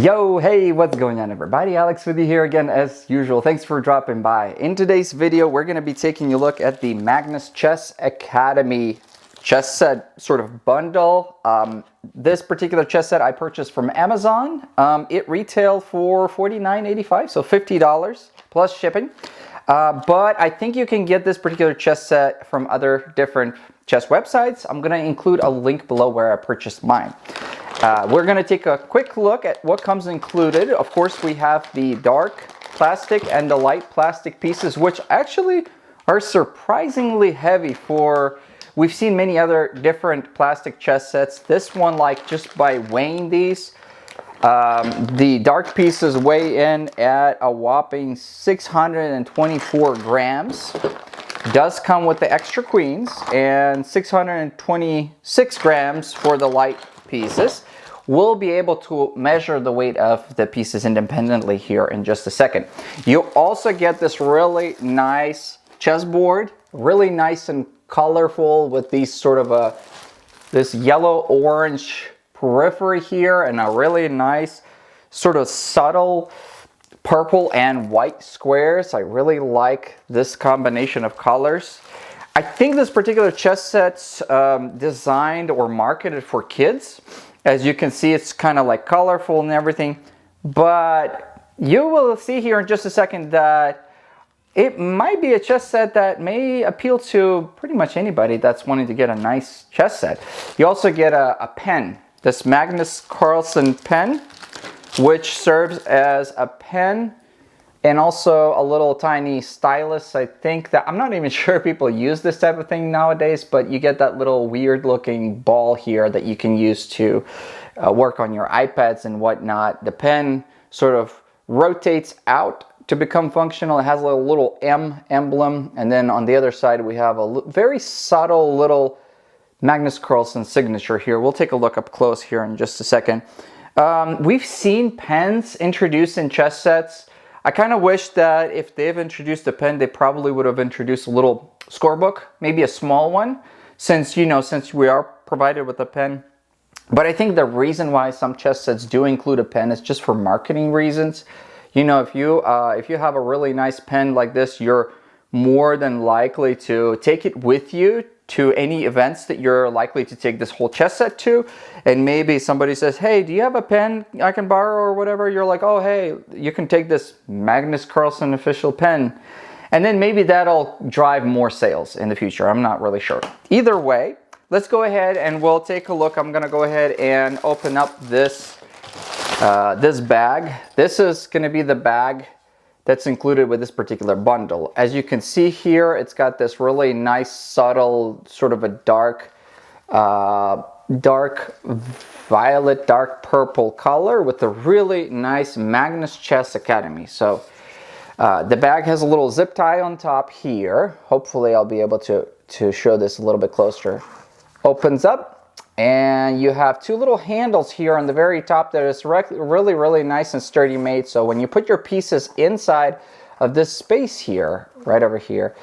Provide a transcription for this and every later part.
Yo, hey, what's going on everybody? Alex with you here again as usual. Thanks for dropping by. In today's video, we're going to be taking a look at the Magnus Chess Academy chess set sort of bundle. This particular chess set I purchased from Amazon. It retailed for $49.85, so $50 plus shipping. But I think you can get this particular chess set from other different chess websites. I'm going to include a link below where I purchased mine. We're going to take a quick look at what comes included. Of course, we have the dark plastic and the light plastic pieces, which actually are surprisingly heavy for... We've seen many other different plastic chess sets. This one, like just by weighing these, the dark pieces weigh in at a whopping 624 grams. Does come with the extra queens and 626 grams for the light pieces. We'll be able to measure the weight of the pieces independently here in just a second. You also get this really nice chessboard, really nice and colorful with these sort of this yellow-orange periphery here and a really nice sort of subtle purple and white squares. I really like this combination of colors. I think this particular chess set's designed or marketed for kids. As you can see, it's kind of like colorful and everything, but you will see here in just a second that it might be a chess set that may appeal to pretty much anybody that's wanting to get a nice chess set. You also get a pen, this Magnus Carlsen pen, which serves as a pen and also a little tiny stylus. I think that, I'm not even sure people use this type of thing nowadays, but you get that little weird looking ball here that you can use to work on your iPads and whatnot. The pen sort of rotates out to become functional. It has a little M emblem, and then on the other side we have a very subtle little Magnus Carlsen signature here. We'll take a look up close here in just a second. We've seen pens introduced in chess sets. I kind of wish that if they've introduced a pen, they probably would have introduced a little scorebook, maybe a small one, since we are provided with a pen. But I think the reason why some chess sets do include a pen is just for marketing reasons. You know, if you have a really nice pen like this, you're more than likely to take it with you to any events that you're likely to take this whole chess set to. And maybe somebody says, hey, do you have a pen I can borrow or whatever? You're like, oh, hey, you can take this Magnus Carlsen official pen. And then maybe that'll drive more sales in the future. I'm not really sure. Either way, let's go ahead and we'll take a look. I'm gonna go ahead and open up this, this bag. This is gonna be the bag that's included with this particular bundle. As you can see here, it's got this really nice, subtle, sort of a dark violet, dark purple color with a really nice Magnus Chess Academy. So the bag has a little zip tie on top here. Hopefully I'll be able to show this a little bit closer. Opens up, and you have two little handles here on the very top that is really, really nice and sturdy made. So when you put your pieces inside of this space here, right over here,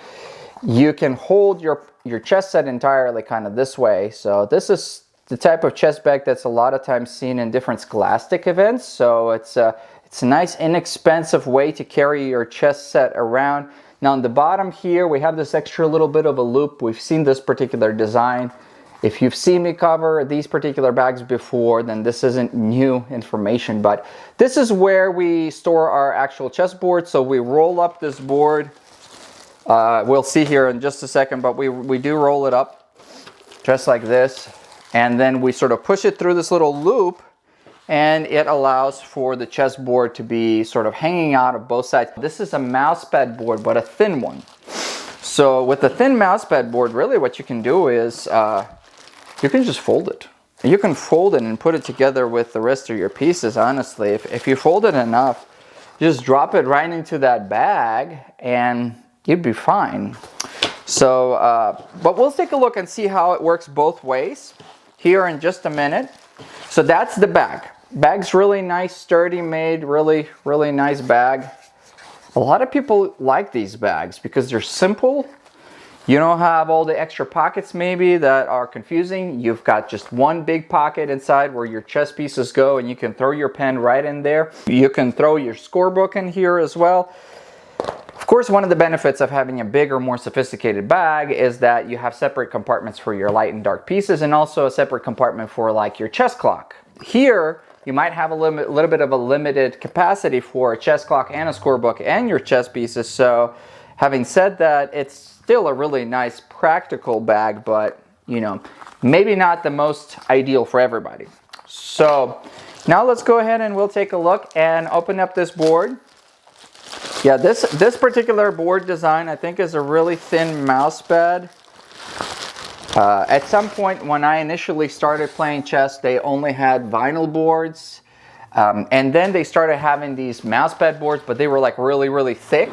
you can hold your chess set entirely kind of this way. So this is the type of chess bag that's a lot of times seen in different scholastic events. So it's a nice, inexpensive way to carry your chess set around. Now on the bottom here, we have this extra little bit of a loop. We've seen this particular design. If you've seen me cover these particular bags before, then this isn't new information, but this is where we store our actual chessboard. So we roll up this board. We'll see here in just a second, but we do roll it up just like this. And then we sort of push it through this little loop, and it allows for the chessboard to be sort of hanging out of both sides. This is a mousepad board, but a thin one. So with the thin mousepad board, really what you can do is you can just fold it. You can fold it and put it together with the rest of your pieces, honestly. If you fold it enough, just drop it right into that bag and you'd be fine. So, but we'll take a look and see how it works both ways here in just a minute. So that's the bag. Bag's really nice, sturdy made, really, really nice bag. A lot of people like these bags because they're simple, You don't have all the extra pockets maybe that are confusing. You've got just one big pocket inside where your chess pieces go, and you can throw your pen right in there. You can throw your scorebook in here as well. Of course, one of the benefits of having a bigger, more sophisticated bag is that you have separate compartments for your light and dark pieces, and also a separate compartment for like your chess clock. Here, you might have a little bit of a limited capacity for a chess clock and a scorebook and your chess pieces. So having said that, it's still a really nice practical bag, but you know, maybe not the most ideal for everybody. So now let's go ahead and we'll take a look and open up this board. Yeah, this particular board design I think is a really thin mouse pad. At some point when I initially started playing chess, they only had vinyl boards. And then they started having these mousepad boards, but they were like really thick,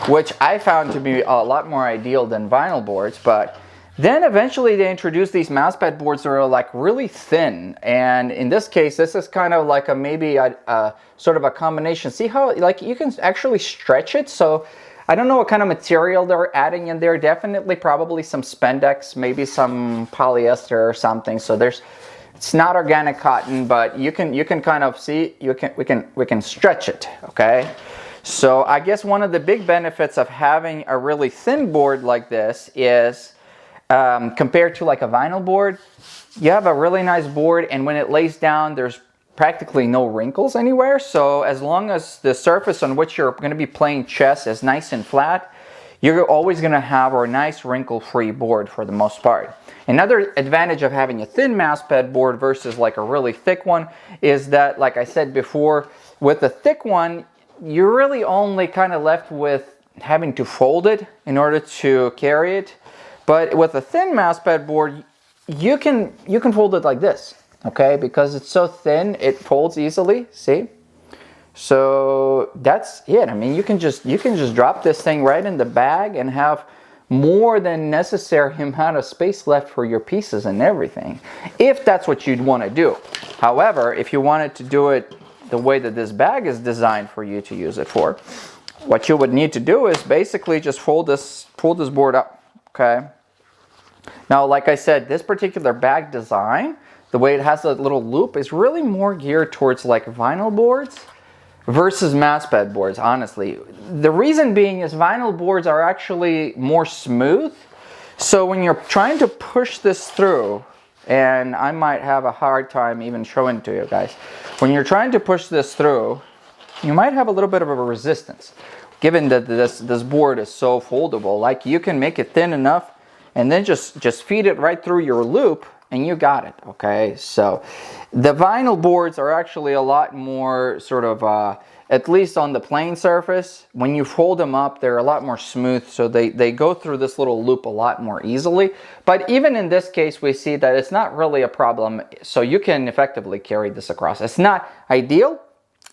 which I found to be a lot more ideal than vinyl boards. But then eventually they introduced these mousepad boards that are like really thin. And in this case, this is kind of like maybe a sort of a combination. See how like you can actually stretch it? So I don't know what kind of material they're adding in there. Definitely probably some spandex, maybe some polyester or something. So it's not organic cotton, but you can kind of see, we can stretch it, okay? So I guess one of the big benefits of having a really thin board like this is compared to like a vinyl board, you have a really nice board, and when it lays down, there's practically no wrinkles anywhere. So as long as the surface on which you're going to be playing chess is nice and flat, you're always going to have a nice wrinkle-free board for the most part. Another advantage of having a thin mousepad board versus like a really thick one is that, like I said before, with a thick one, you're really only kind of left with having to fold it in order to carry it. But with a thin mousepad board, you can fold it like this, okay? Because it's so thin, it folds easily, see? So that's it. I mean, you can just drop this thing right in the bag and have more than necessary amount of space left for your pieces and everything, if that's what you'd want to do. However, if you wanted to do it the way that this bag is designed for you to use it for, what you would need to do is basically just fold this board up, okay? Now, like I said, this particular bag design, the way it has a little loop, is really more geared towards like vinyl boards versus mousepad boards, honestly. The reason being is vinyl boards are actually more smooth. So when you're trying to push this through, and I might have a hard time even showing it to you guys, when you're trying to push this through, you might have a little bit of a resistance. Given that this board is so foldable, like you can make it thin enough and then just feed it right through your loop and you got it, okay? So the vinyl boards are actually a lot more sort of, at least on the plane surface, when you fold them up, they're a lot more smooth, so they go through this little loop a lot more easily. But even in this case, we see that it's not really a problem, so you can effectively carry this across. It's not ideal,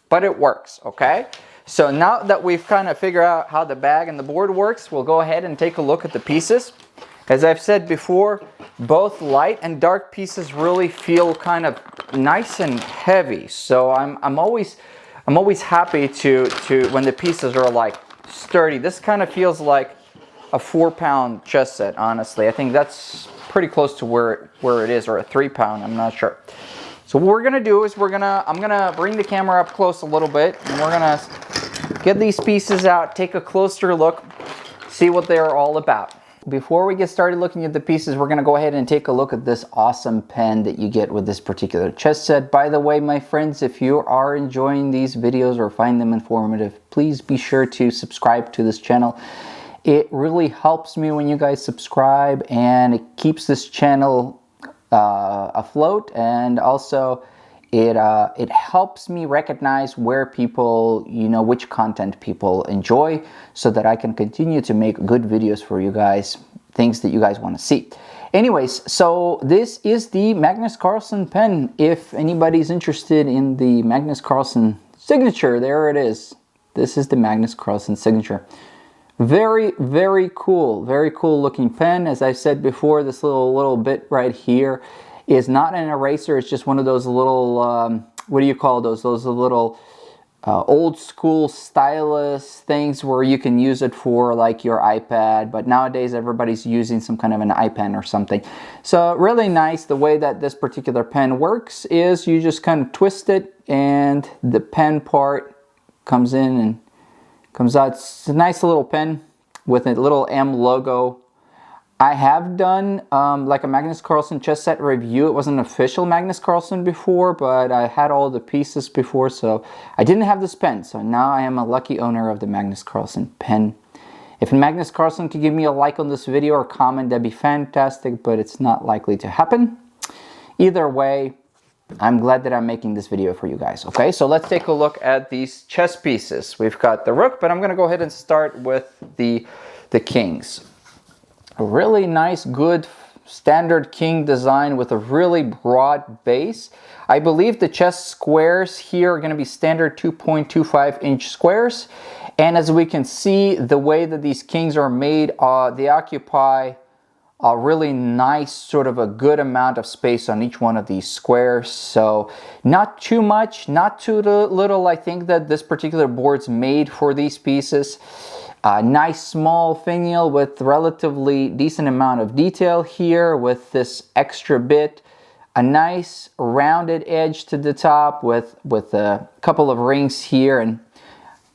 but it works, okay? So now that we've kind of figured out how the bag and the board works, we'll go ahead and take a look at the pieces. As I've said before, both light and dark pieces really feel kind of nice and heavy. So I'm always happy to when the pieces are like sturdy. This kind of feels like a 4-pound chess set, honestly. I think that's pretty close to where it is, or a 3-pound, I'm not sure. So what we're gonna do is I'm gonna bring the camera up close a little bit, and we're gonna get these pieces out, take a closer look, see what they're all about. Before we get started looking at the pieces, we're going to go ahead and take a look at this awesome pen that you get with this particular chess set. By the way, my friends, if you are enjoying these videos or find them informative, please be sure to subscribe to this channel. It really helps me when you guys subscribe, and it keeps this channel afloat, and also it helps me recognize where people, which content people enjoy, so that I can continue to make good videos for you guys, things that you guys want to see. Anyways, so this is the Magnus Carlsen pen. If anybody's interested in the Magnus Carlsen signature, there it is. This is the Magnus Carlsen signature. Very, very cool looking pen. As I said before, this little bit right here is not an eraser. It's just one of those little, what do you call those? Those little old school stylus things where you can use it for like your iPad, but nowadays everybody's using some kind of an iPen or something. So really nice. The way that this particular pen works is you just kind of twist it and the pen part comes in and comes out. It's a nice little pen with a little M logo. I have done like a Magnus Carlsen chess set review. It wasn't an official Magnus Carlsen before, but I had all the pieces before, so I didn't have this pen. So now I am a lucky owner of the Magnus Carlsen pen. If Magnus Carlsen could give me a like on this video or comment, that'd be fantastic, but it's not likely to happen. Either way, I'm glad that I'm making this video for you guys. Okay, so let's take a look at these chess pieces. We've got the Rook, but I'm going to go ahead and start with the kings. A really nice, good, standard king design with a really broad base. I believe the chess squares here are going to be standard 2.25 inch squares. And as we can see, the way that these kings are made, they occupy a really nice, sort of a good amount of space on each one of these squares. So not too much, not too little. I think that this particular board's made for these pieces. A nice small finial with relatively decent amount of detail here with this extra bit. A nice rounded edge to the top with a couple of rings here, and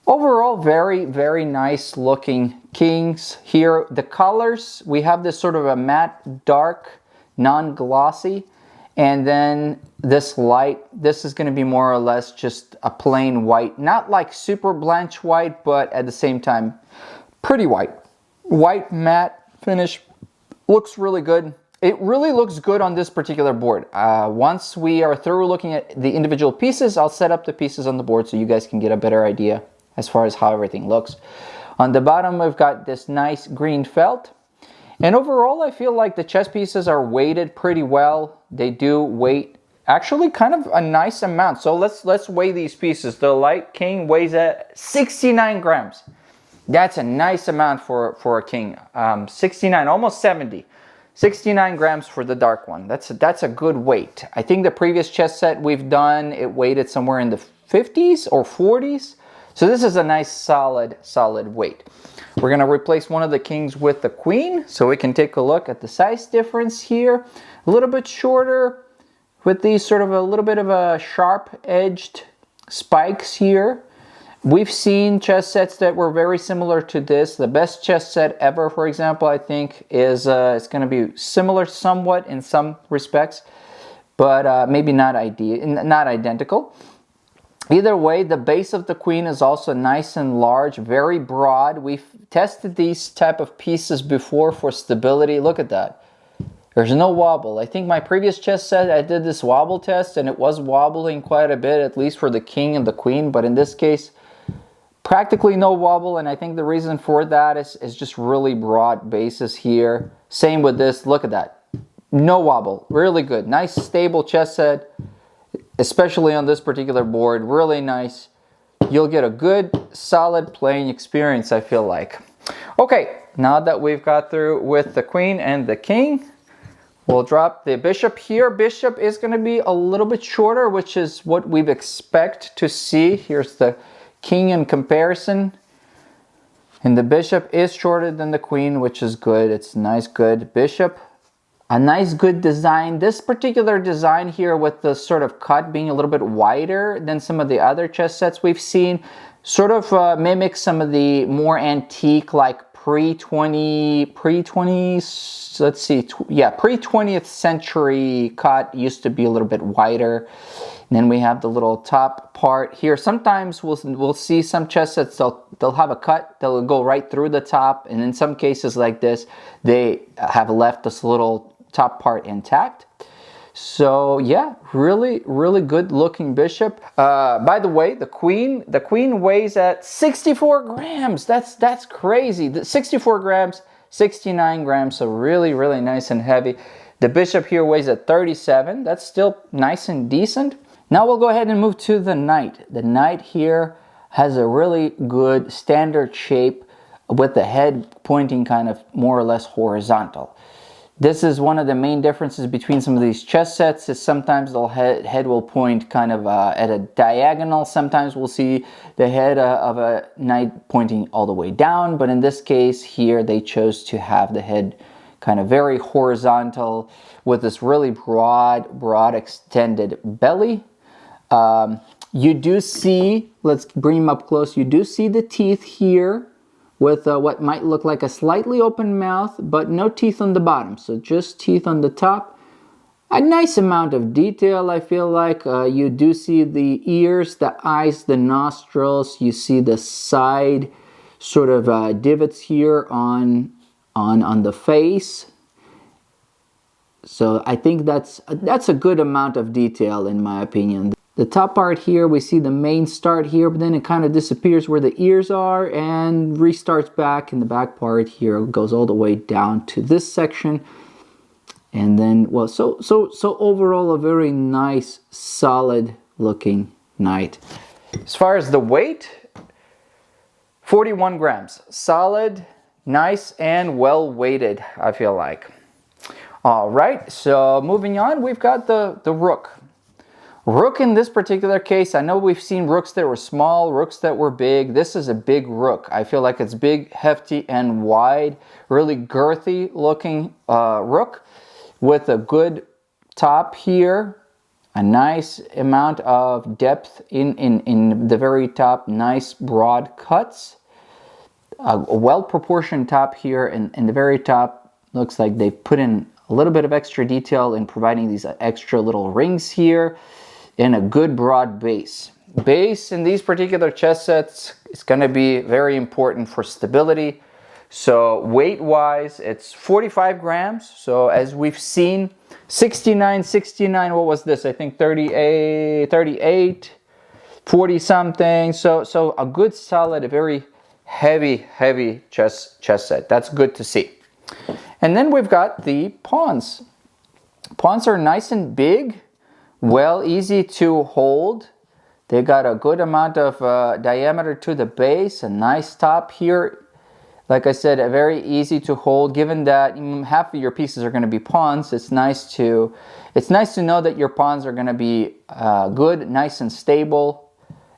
overall very, very nice looking kings here. The colors, we have this sort of a matte dark, non-glossy, and then this light, this is going to be more or less just a plain white, not like super blanche white, but at the same time pretty white. White matte finish, looks really good. It really looks good on this particular board. Once we are through looking at the individual pieces, I'll set up the pieces on the board so you guys can get a better idea as far as how everything looks. On the bottom, we've got this nice green felt. And overall, I feel like the chess pieces are weighted pretty well. They do weight actually kind of a nice amount. So let's weigh these pieces. The light king weighs at 69 grams. That's a nice amount for a king. 69, almost 70. 69 grams for the dark one. That's a good weight. I think the previous chess set we've done, it weighted somewhere in the 50s or 40s. So this is a nice solid weight. We're going to replace one of the kings with the queen, so we can take a look at the size difference here. A little bit shorter with these sort of a little bit of a sharp-edged spikes here. We've seen chess sets that were very similar to this. The best chess set ever, for example, I think is it's going to be similar somewhat in some respects, but maybe not identical. Either way, the base of the queen is also nice and large, very broad. We've tested these type of pieces before for stability. Look at that. There's no wobble. I think my previous chess set, I did this wobble test and it was wobbling quite a bit, at least for the king and the queen. But in this case, practically no wobble. And I think the reason for that is just really broad bases here. Same with this. Look at that. No wobble. Really good. Nice, stable chess set. Especially on this particular board, really nice. You'll get a good, solid playing experience, I feel like. Okay, now that we've got through with the queen and the king, we'll drop the bishop here. Bishop is going to be a little bit shorter, which is what we'd expect to see. Here's the king in comparison. And the bishop is shorter than the queen, which is good. It's nice, good bishop. A nice, good design. This particular design here with the sort of cut being a little bit wider than some of the other chess sets we've seen sort of mimics some of the more antique, like pre-20th century cut used to be a little bit wider. And then we have the little top part here. Sometimes we'll see some chess sets, they'll have a cut that'll go right through the top. And in some cases like this, they have left this little top part intact. So yeah, really good looking bishop. By the way, the queen weighs at 64 grams. That's crazy. 64 grams, 69 grams, so really nice and heavy. The bishop here weighs at 37. That's still nice and decent. Now we'll go ahead and move to the knight. The knight here has a really good standard shape with the head pointing kind of more or less horizontal. This is one of the main differences between some of these chess sets, is sometimes the head will point kind of at a diagonal. Sometimes we'll see the head of a knight pointing all the way down, but in this case here they chose to have the head kind of very horizontal with this really broad extended belly. You do see, let's bring him up close, you do see the teeth here with what might look like a slightly open mouth, but no teeth on the bottom, so just teeth on the top. A nice amount of detail, I feel like. You do see the ears, the eyes, the nostrils. You see the side sort of divots here on the face. So I think that's a good amount of detail in my opinion. The top part here, we see the main start here, but then it kind of disappears where the ears are and restarts back in the back part here. It goes all the way down to this section. And then, well, so overall a very nice, solid looking knight. As far as the weight, 41 grams. Solid, nice, and well weighted, I feel like. All right, so moving on, we've got the Rook. Rook in this particular case, I know we've seen rooks that were small, rooks that were big. This is a big rook. I feel like it's big, hefty, and wide. Really girthy looking rook with a good top here. A nice amount of depth in the very top. Nice broad cuts. A well-proportioned top here in the very top. Looks like they've put in a little bit of extra detail in providing these extra little rings here. In a good broad base. Base in these particular chess sets is going to be very important for stability. So weight-wise, it's 45 grams. So as we've seen, 69, what was this? I think 38, 40 something. So a good solid, a very heavy chess set. That's good to see. And then we've got the pawns. Pawns are nice and big. Well, easy to hold. They got a good amount of diameter to the base, a nice top here. Like I said, very easy to hold. Given that half of your pieces are going to be pawns, it's nice to know that your pawns are going to be good, nice and stable,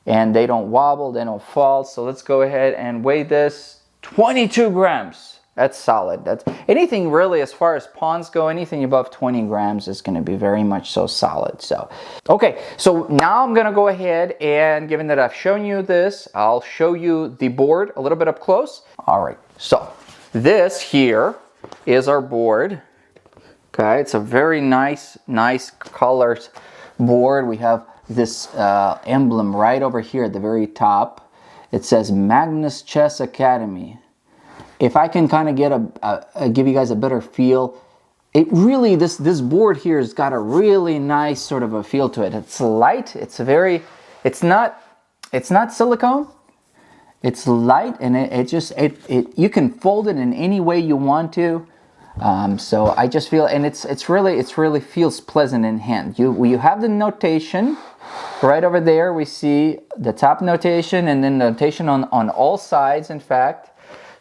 and they don't wobble, they don't fall. So let's go ahead and weigh this. 22 grams. That's solid. That's anything really, as far as pawns go, anything above 20 grams is going to be very much so solid. So, okay, so now I'm going to go ahead and, given that I've shown you this, I'll show you the board a little bit up close. All right, so this here is our board. Okay, it's a very nice colored board. We have this emblem right over here at the very top. It says Magnus Chess Academy. If I can kind of get give you guys a better feel, it really, this board here has got a really nice sort of a feel to it. It's light. It's not silicone. It's light, and you can fold it in any way you want to. So I just feel, and it's really feels pleasant in hand. You have the notation right over there. We see the top notation and then notation on all sides, in fact.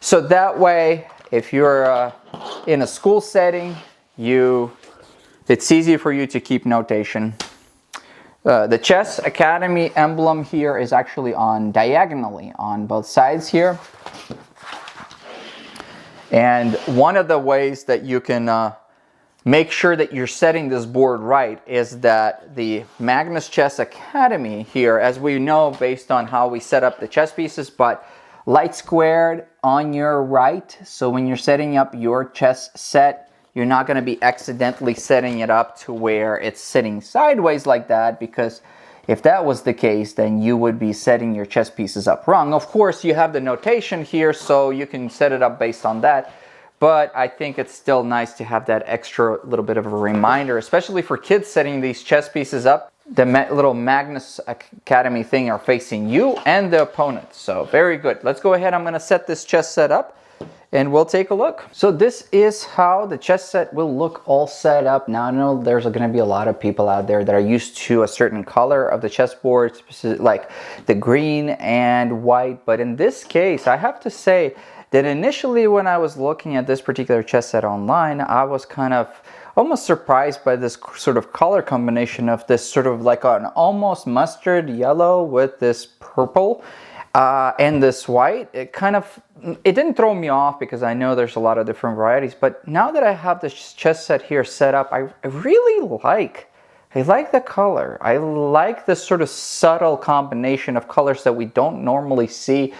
So that way, if you're in a school setting, it's easy for you to keep notation. The Chess Academy emblem here is actually on diagonally on both sides here. And one of the ways that you can make sure that you're setting this board right is that the Magnus Chess Academy here, as we know based on how we set up the chess pieces, but light squared on your right. So when you're setting up your chess set, you're not going to be accidentally setting it up to where it's sitting sideways like that, because if that was the case, then you would be setting your chess pieces up wrong. Of course, you have the notation here, so you can set it up based on that. But I think it's still nice to have that extra little bit of a reminder, especially for kids setting these chess pieces up. The little Magnus Academy thing are facing you and the opponent. So very good. Let's go ahead. I'm going to set this chess set up and we'll take a look. So this is how the chess set will look all set up. Now I know there's going to be a lot of people out there that are used to a certain color of the chessboard, like the green and white. But in this case, I have to say then initially when I was looking at this particular chess set online, I was kind of almost surprised by this sort of color combination of this sort of like an almost mustard yellow with this purple and this white. It didn't throw me off because I know there's a lot of different varieties, but now that I have this chess set here set up, I really like the color. I like this sort of subtle combination of colors that we don't normally see.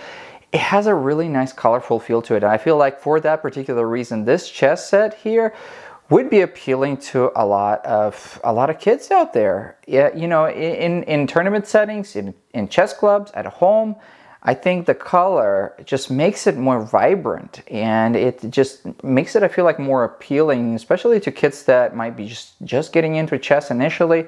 It has a really nice colorful feel to it, and I feel like for that particular reason, this chess set here would be appealing to a lot of kids out there. Yeah, you know, in tournament settings, in chess clubs, at home. I think the color just makes it more vibrant, and it just makes it, I feel like, more appealing, especially to kids that might be just getting into chess initially.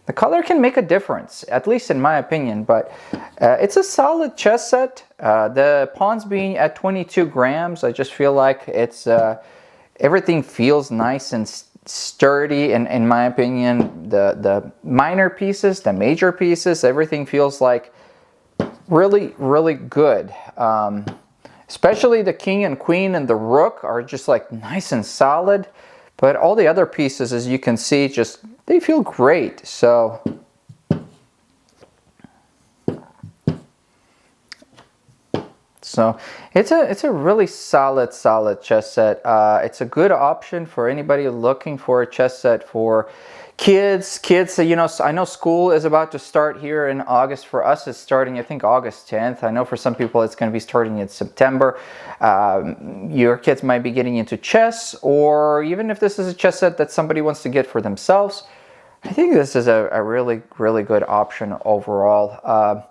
The color can make a difference, at least in my opinion, but it's a solid chess set. The pawns being at 22 grams, I just feel like it's everything feels nice and sturdy, and in my opinion, the minor pieces, the major pieces, everything feels like really good. Especially the king and queen and the rook are just like nice and solid, but all the other pieces, as you can see, just they feel great. So it's a really solid chess set. It's a good option for anybody looking for a chess set for kids. You know, I know school is about to start here in August. For us, it's starting, I think, August 10th. I know for some people it's going to be starting in September. Your kids might be getting into chess, or even if this is a chess set that somebody wants to get for themselves, I think this is a really good option overall.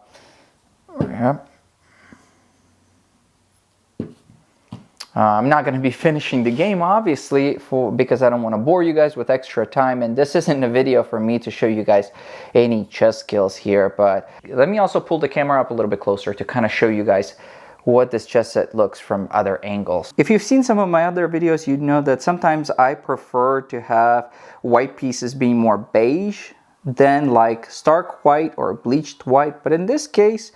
Yeah. I'm not going to be finishing the game, obviously, because I don't want to bore you guys with extra time, and this isn't a video for me to show you guys any chess skills here, but let me also pull the camera up a little bit closer to kind of show you guys what this chess set looks from other angles. If you've seen some of my other videos, you'd know that sometimes I prefer to have white pieces being more beige than like stark white or bleached white, but in this case,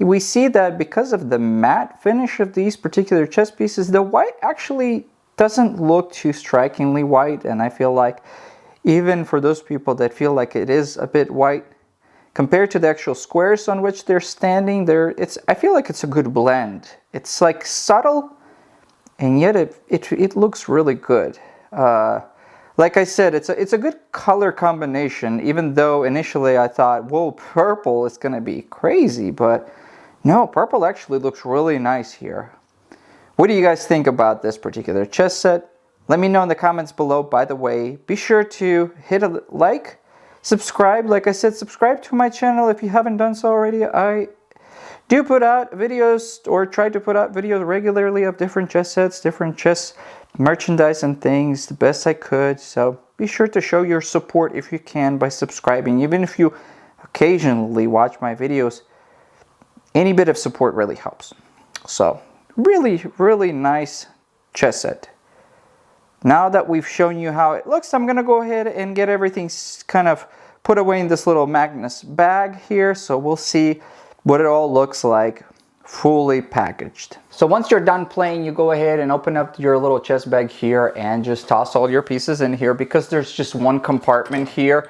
we see that because of the matte finish of these particular chess pieces, the white actually doesn't look too strikingly white, and I feel like even for those people that feel like it is a bit white, compared to the actual squares on which they're standing, I feel like it's a good blend. It's like subtle, and yet it looks really good. Like I said, it's a good color combination, even though initially I thought, whoa, purple is going to be crazy, but no, purple actually looks really nice here. What do you guys think about this particular chess set? Let me know in the comments below. By the way, be sure to hit a like, subscribe. Like I said, subscribe to my channel if you haven't done so already. I do put out videos, or try to put out videos regularly, of different chess sets, different chess merchandise and things, the best I could. So be sure to show your support if you can by subscribing. Even if you occasionally watch my videos, any bit of support really helps. So really nice chess set. Now that we've shown you how it looks, I'm gonna go ahead and get everything kind of put away in this little Magnus bag here, so we'll see what it all looks like fully packaged. So once you're done playing, you go ahead and open up your little chess bag here and just toss all your pieces in here. Because there's just one compartment here,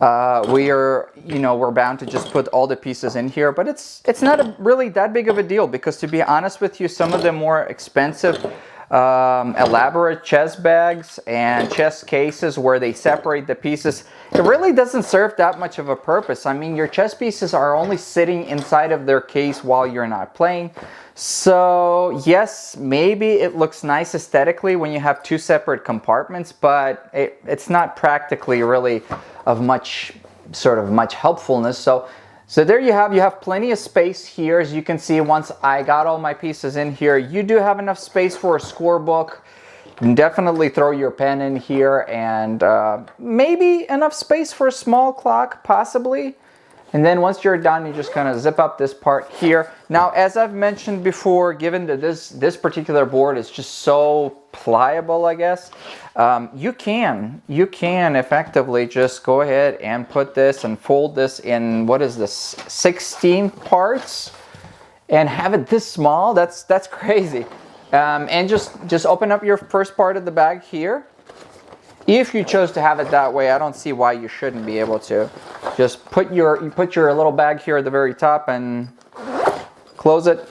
we're bound to just put all the pieces in here, but it's not really that big of a deal, because to be honest with you, some of the more expensive elaborate chess bags and chess cases where they separate the pieces, it really doesn't serve that much of a purpose. I mean, your chess pieces are only sitting inside of their case while you're not playing. So yes, maybe it looks nice aesthetically when you have two separate compartments, but it's not practically really of much helpfulness. So there you have plenty of space here. As you can see, once I got all my pieces in here, you do have enough space for a scorebook. You can definitely throw your pen in here, and maybe enough space for a small clock, possibly. And then once you're done, you just kind of zip up this part here. Now, as I've mentioned before, given that this particular board is just so pliable, I guess, you can effectively just go ahead and put this and fold this in, what is this, 16 parts, and have it this small. That's crazy. And just open up your first part of the bag here. If you chose to have it that way, I don't see why you shouldn't be able to. Just put your little bag here at the very top and close it.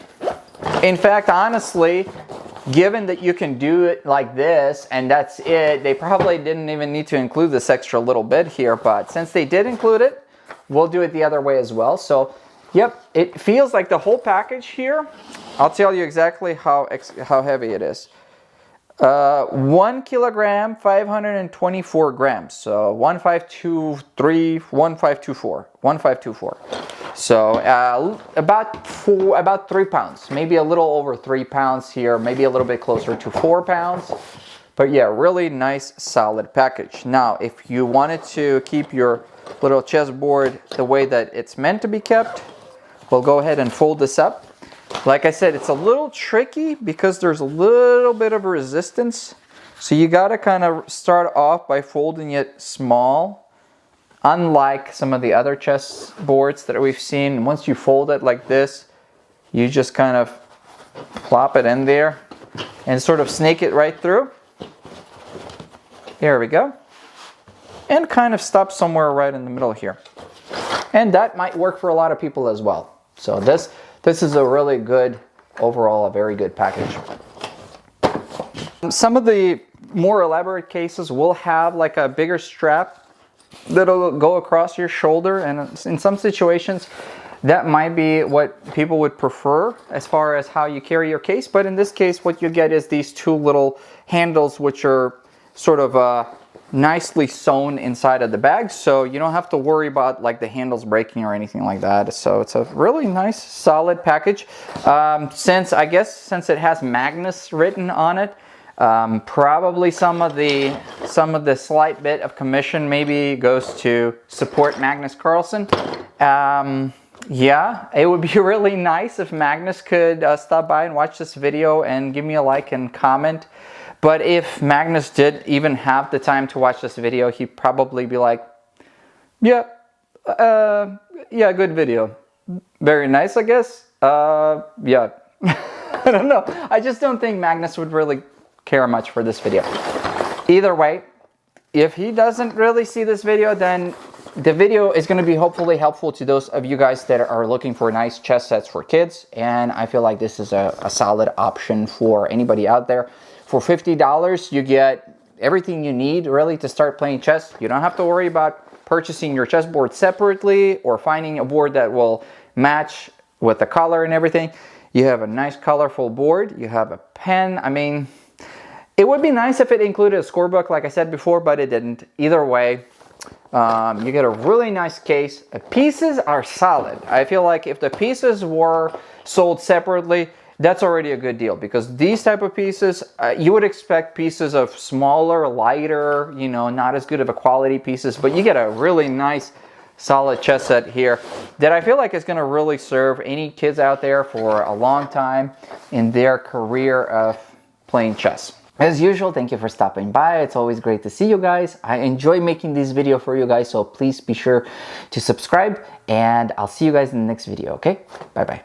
In fact, honestly, given that you can do it like this and that's it, they probably didn't even need to include this extra little bit here, but since they did include it, we'll do it the other way as well. So, yep, it feels like the whole package here. I'll tell you exactly how heavy it is. 1 kilogram, 524 grams. So 1524. So about 3 pounds, maybe a little over 3 pounds here, maybe a little bit closer to 4 pounds. But yeah, really nice, solid package. Now, if you wanted to keep your little chessboard the way that it's meant to be kept, we'll go ahead and fold this up. Like I said, it's a little tricky because there's a little bit of resistance. So you got to kind of start off by folding it small. Unlike some of the other chess boards that we've seen, once you fold it like this, you just kind of plop it in there and sort of snake it right through. Here we go. And kind of stop somewhere right in the middle here. And that might work for a lot of people as well. So this is a really good, overall, a very good package. Some of the more elaborate cases will have like a bigger strap that'll go across your shoulder, and in some situations that might be what people would prefer as far as how you carry your case. But in this case, what you get is these two little handles which are sort of nicely sewn inside of the bag, so you don't have to worry about like the handles breaking or anything like that. So it's a really nice, solid package. Since it has Magnus written on it, probably some of the slight bit of commission maybe goes to support Magnus Carlsen. Yeah, it would be really nice if Magnus could stop by and watch this video and give me a like and comment. But if Magnus did even have the time to watch this video, he'd probably be like, yeah, good video. Very nice, I guess. Yeah, I don't know. I just don't think Magnus would really care much for this video. Either way, if he doesn't really see this video, then the video is going to be hopefully helpful to those of you guys that are looking for nice chess sets for kids. And I feel like this is a solid option for anybody out there. For $50, you get everything you need really to start playing chess. You don't have to worry about purchasing your chessboard separately or finding a board that will match with the color and everything. You have a nice colorful board. You have a pen. I mean, it would be nice if it included a scorebook like I said before, but it didn't. Either way, you get a really nice case. The pieces are solid. I feel like if the pieces were sold separately, that's already a good deal, because these type of pieces, you would expect pieces of smaller, lighter, you know, not as good of a quality pieces, but you get a really nice, solid chess set here that I feel like is going to really serve any kids out there for a long time in their career of playing chess. As usual, thank you for stopping by. It's always great to see you guys. I enjoy making this video for you guys, so please be sure to subscribe, and I'll see you guys in the next video, okay? Bye-bye.